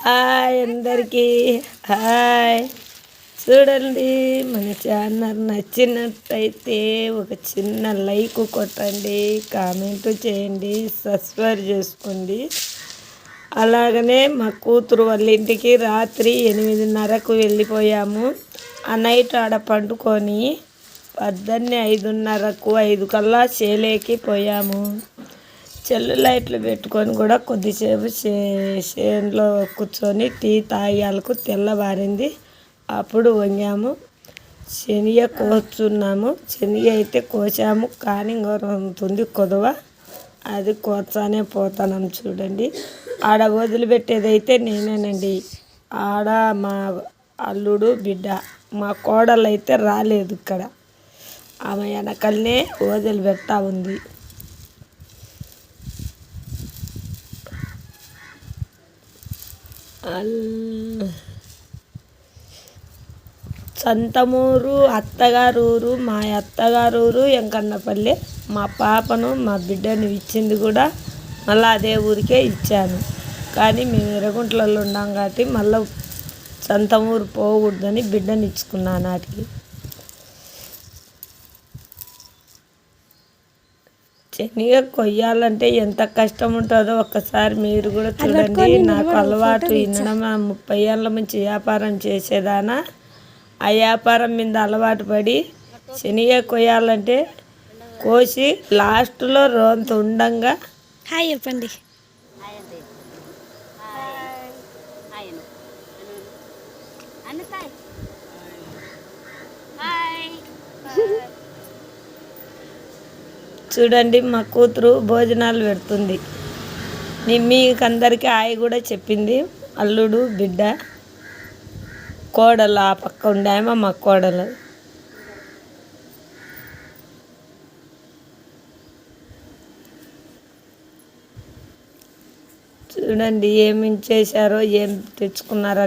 Hi అందరికీ hi. చూడండి, మన ఛానల్ నచ్చినట్టయితే ఒక చిన్న లైక్ కొట్టండి, కామెంట్ చేయండి, సబ్స్క్రైబ్ చేసుకోండి. అలాగనే మా కూతురు వాళ్ళ ఇంటికి రాత్రి 8:30కు వెళ్ళిపోయాము. ఆ నైట్ ఆడ పండుకొని పొద్దున్నే 5:30కు 5 కల్లా చేలేకి పోయాము. చెల్లు లైట్లు పెట్టుకొని కూడా కొద్దిసేపు చేనులో కూర్చొని టీ తాగాలకు తెల్లవారింది. అప్పుడు వంగాము. శనగ కోస్తున్నాము. శనగ అయితే కోసాము, కానీ ఇంకొంతుంది కొదవ, అది కోసానే పోతున్నాం. చూడండి, ఆడ వదిలిపెట్టేదైతే నేనేనండి. ఆడ మా అల్లుడు బిడ్డ, మా కోడలు అయితే రాలేదు. ఇక్కడ ఆమె వెనకల్నే వదిలిపెట్టా ఉంది. సంతమూరు అత్తగారూరు, మా అత్తగారూరు వెంకన్నపల్లి. మా పాపను మా బిడ్డను ఇచ్చింది కూడా మళ్ళీ అదే ఊరికే ఇచ్చాను. కానీ మేము ఎర్రగుంట్లలో ఉన్నాం కాబట్టి మళ్ళీ సంతమూరు పోకూడదని బిడ్డను ఇచ్చుకున్నాను. నాటికి శనగ కొయ్యాలంటే ఎంత కష్టం ఉంటుందో ఒక్కసారి మీరు కూడా చూడండి. నాకు అలవాటు వినడం 30 ఏళ్ళ నుంచి వ్యాపారం చేసేదానా. ఆ వ్యాపారం మీద అలవాటు పడి శనగ కొయ్యాలంటే కోసి లాస్ట్లో రోంత ఉండంగా హాయ్ చెప్పండి. చూడండి, మా కూతురు భోజనాలు పెడుతుంది. మీకు అందరికీ హాయ్ కూడా చెప్పింది. అల్లుడు బిడ్డ, కోడలు ఆ పక్క ఉండామో మా కోడలు. చూడండి ఏమి చేశారో, ఏం తెచ్చుకున్నారు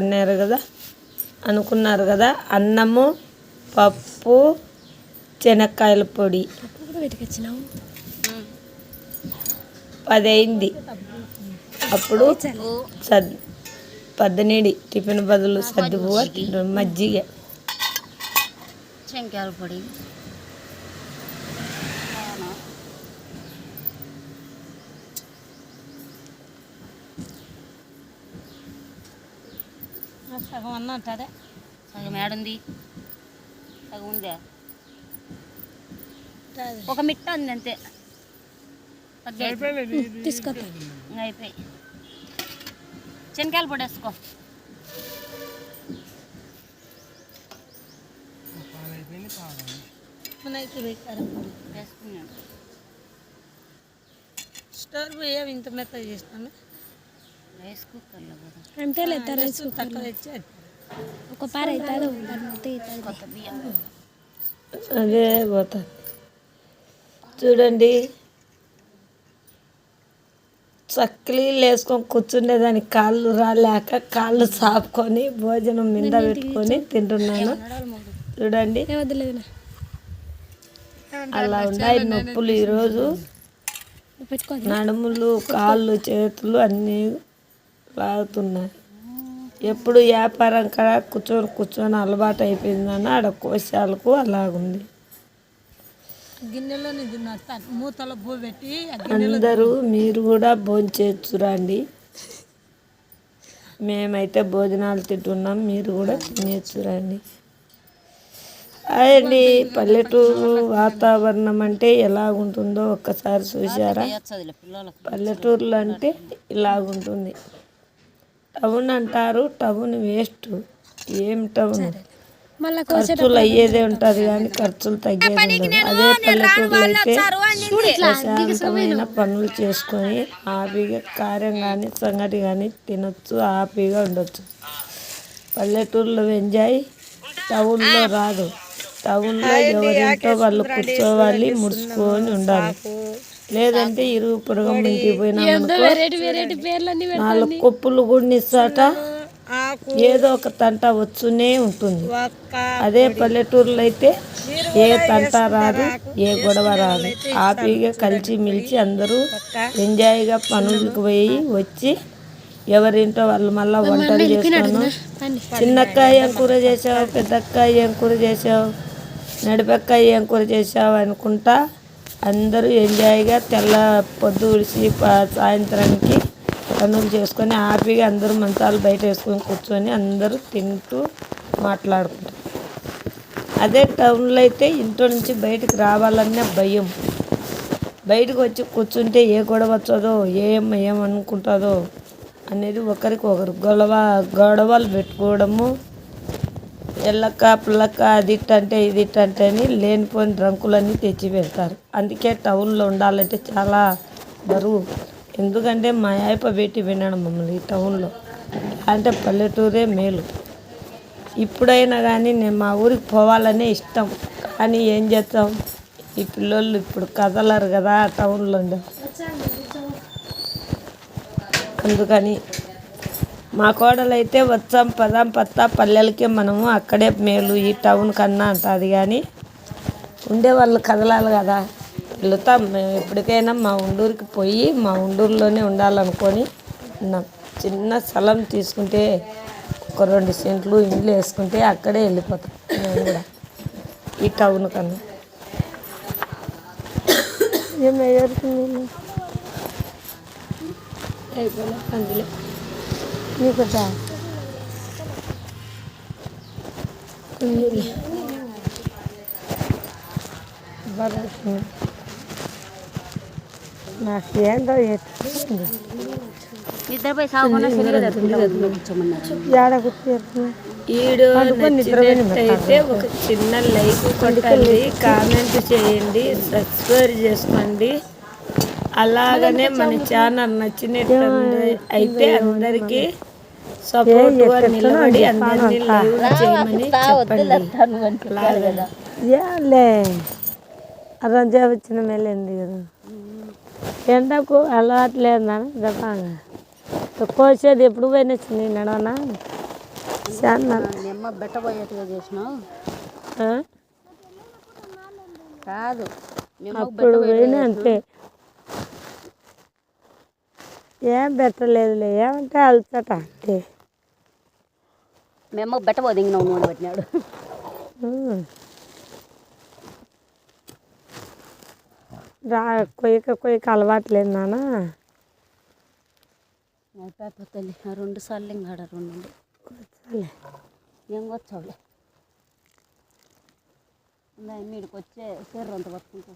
అనుకున్నారు కదా. అన్నము, పప్పు, శనక్కాయల పొడి. 10 అయింది. అప్పుడు 18 టిఫిన్ బదులు సర్దుబువ్వ మజ్జిగ, శనక్కాయల పొడి, సగం అన్న అంటారా? సగం ఏడుంది, సగం ఉందా? ఒక మిట్ట ఉంది అంతే. తీసుకొస్తాను. అయిపోయి శనక్కాయల పొడి వేసుకో. వేసుకున్నాను. స్టోర్ పోయా ఇంత మెత్త చేస్తాను. రైస్ కుక్కర్లో అంతే లేదా? రైస్ తక్కువ తెచ్చి ఒక పార అవుతుంది, కొత్త బియ్యం. అదే పోతా. చూడండి, చక్కలీలు వేసుకొని కూర్చుండేదానికి కాళ్ళు రాలేక కాళ్ళు సాపుకొని భోజనం మీద పెట్టుకొని తింటున్నాను. చూడండి, అలా ఉన్నాయి నొప్పులు. ఈరోజు నడుములు, కాళ్ళు, చేతులు అన్నీ లాగుతున్నాయి. ఎప్పుడు వ్యాపారం కదా కూర్చొని అలవాటు అయిపోయిందని ఆడ కోశాలకు అలాగుంది. గిన్నెలో మూతలో భూ పెట్టి అందరూ మీరు కూడా భోంచేచ్చురండి. మేమైతే భోజనాలు తింటున్నాం, మీరు కూడా తినేచ్చురండి. అండి, పల్లెటూరు వాతావరణం అంటే ఎలాగుంటుందో ఒక్కసారి చూసారా? పల్లెటూరులో అంటే ఇలాగుంటుంది. టౌన్ అంటారు, టౌన్ వేస్ట్. ఏం టౌన్? ఖర్చులు అయ్యేదే ఉంటుంది కానీ ఖర్చులు తగ్గేది ఉండదు. అదే పల్లెటూరులో అయితే ప్రశాంతమైన పనులు చేసుకొని హ్యాపీగా కార్యం కానీ సంగటి కానీ తినొచ్చు, హ్యాపీగా ఉండొచ్చు. పల్లెటూరులో ఎంజాయ్ టౌన్లో రాదు. టౌన్లో ఎవరింటో వాళ్ళు కూర్చోవాలి, ముడుచుకొని ఉండాలి. లేదంటే ఇరుగు పొరుగు ఇంటికి పోయినామనుకో 4 కొప్పులు గుడినిస్తాట, ఏదో ఒక తంట వచ్చునే ఉంటుంది. అదే పల్లెటూరులో అయితే ఏ తంట రాదు, ఏ గొడవ రాదు. హ్యాపీగా కలిసి మెలిసి అందరూ ఎంజాయ్గా పనులకు పోయి వచ్చి ఎవరింటో వాళ్ళు మళ్ళీ వంటలు చేసుకోను. చిన్నక్క ఏం కూర చేసావు, పెద్దక్క ఏం కూర చేసావు, నడిపక్క ఏం కూర చేసావు అనుకుంటా అందరూ ఎంజాయ్గా తెల్ల పొద్దు ఉడిసి సాయంత్రానికి పనులు చేసుకొని హ్యాపీగా అందరూ మంచాలు బయట వేసుకొని కూర్చొని అందరూ తింటూ మాట్లాడుకుంటారు. అదే టౌన్లో అయితే ఇంట్లో నుంచి బయటకు రావాలనే భయం. బయటకు వచ్చి కూర్చుంటే ఏ గొడవ వచ్చదో ఏమనుకుంటుందో అనేది ఒకరికి ఒకరు గొడవలు పెట్టుకోవడము, ఎల్లక్క పుల్లక్క అది ఇట్టంటే ఇది ఇట్టంటే అని లేనిపోయిన డ్రంకులన్నీ తెచ్చి పెడతారు. అందుకే టౌన్లో ఉండాలంటే చాలా బరువు. ఎందుకంటే మా ఆయప్ప పెట్టి వినడం మమ్మల్ని ఈ టౌన్లో అంటే పల్లెటూరే మేలు. ఇప్పుడైనా కానీ నేను మా ఊరికి పోవాలనే ఇష్టం, కానీ ఏం చేస్తాం, ఈ పిల్లోళ్ళు ఇప్పుడు కదలరు కదా టౌన్లో ఉండే. అందుకని మా కోడలు అయితే వచ్చాం పదాం పత్తా పల్లెలకే మనము అక్కడే మేలు ఈ టౌన్ కన్నా అంటుంది. కానీ ఉండేవాళ్ళు కదలాలి కదా. వెళుతాం మేము ఎప్పటికైనా మా ఉండూరికి పోయి మా ఉండూరులోనే ఉండాలనుకొని ఉన్నాం. చిన్న స్థలం తీసుకుంటే ఒక 2 సెంట్లు ఇండ్లు వేసుకుంటే అక్కడే వెళ్ళిపోతాం మేము కూడా ఈ టౌన్ కన్నా. అయిపోయినా అందులో నీకు నాకేందో ఇద్దరు పోయి సాగుకుండా ఈడు నచ్చినట్టయితే ఒక చిన్న లైక్ కొట్టండి, కామెంట్ చేయండి, సబ్స్క్రైబ్ చేసుకోండి. అలాగనే మన ఛానల్ నచ్చినట్టు అయితే అందరికీ సపోర్ట్గా నిలబడి అందరినీ లైవ్ చేయమని చెప్పండి. రంజా వచ్చిన మేలేంది కదా, ఎండకు అలవాట్లేదా దబాగా కోసేది ఎప్పుడు పోయినా చిన్న నడవనా బెట్టబోయేట్టుగా చేసినావు కాదు, అప్పుడు పోయినా అంతే. ఏం పెట్టలేదులే, ఏమంటే అలసట అంటే మేము బెట్టబో దిగినావు నూనె పెట్టినాడు. కొయ్యక అలవాట్లేదు నాన్న. అయిపోతుంది 2 సార్లు ఇంకా 2 ఏం వచ్చావులే మీడికి వచ్చే సీర అంత పట్టుకుంటా.